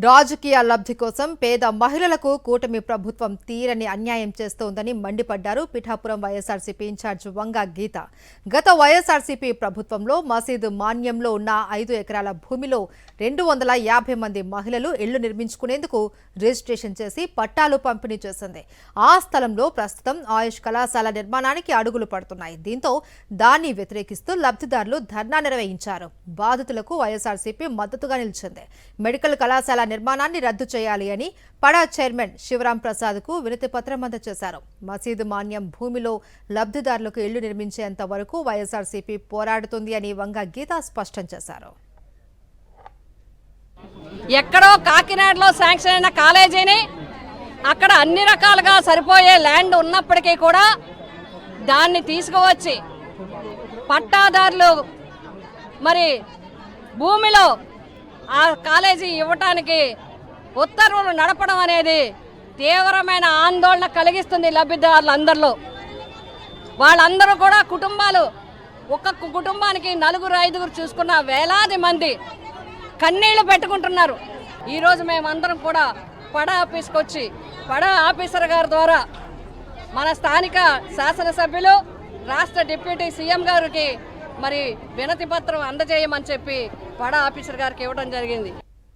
రాజకీయ లబ్ధి కోసం పేద మహిళలకు కూటమి ప్రభుత్వం తీరని అన్యాయం చేస్తోందని మండిపడ్డారు పిఠాపురం వైఎస్ఆర్సీపీ ఇన్ఛార్జ్ వంగ గీత. గత వైఎస్ఆర్సీపీ ప్రభుత్వంలో మసీదు మాన్యంలో ఉన్న 5 ఎకరాల భూమిలో 250 మంది మహిళలు ఇళ్లు నిర్మించుకునేందుకు రిజిస్ట్రేషన్ చేసి పట్టాలు పంపిణీ చేసింది. ఆ స్థలంలో ప్రస్తుతం ఆయుష్ కళాశాల నిర్మాణానికి అడుగులు పడుతున్నాయి. దీంతో దాన్ని వ్యతిరేకిస్తూ లబ్ధిదారులు ధర్నా నిర్వహించారు. బాధితులకు వైఎస్ఆర్సీపీ మద్దతుగా నిలిచింది. మెడికల్ కళాశాల నిర్మాణాన్ని రద్దు చేయాలి అని పడా చైర్మన్ శివరాం ప్రసాద్ కు వినతి పత్రం అందజేశారు. మసీదు మాన్యం భూమిలో లబ్ధిదారులకు ఇళ్లు నిర్మించేంత వరకు వైఎస్ఆర్సీపీ పోరాడుతుంది అని వంగ గీత స్పష్టం చేశారు. ఎక్కడో కాకినాడలో శాంక్షన్ అయిన కాలేజీని అక్కడ అన్ని రకాలుగా సరిపోయే ల్యాండ్ ఉన్నప్పటికీ కూడా దాన్ని తీసుకువచ్చి పట్టాదారులు మరి భూమిలో ఆ కాలేజీ ఇవ్వటానికి ఉత్తర్వులు నడపడం అనేది తీవ్రమైన ఆందోళన కలిగిస్తుంది లబ్ధిదారులందరిలో. వాళ్ళందరూ కూడా కుటుంబాలు, ఒక్కొక్క కుటుంబానికి 4-5 చూసుకున్న వేలాది మంది కన్నీళ్లు పెట్టుకుంటున్నారు. ఈరోజు మేమందరం కూడా పడా ఆఫీస్కి వచ్చి పడా ఆఫీసర్ గారి ద్వారా మన స్థానిక శాసనసభ్యులు రాష్ట్ర డిప్యూటీ సీఎం గారికి మరి వినతి పత్రం అందజేయమని చెప్పి పడా ఆఫీసర్ గారికి ఇవ్వడం జరిగింది.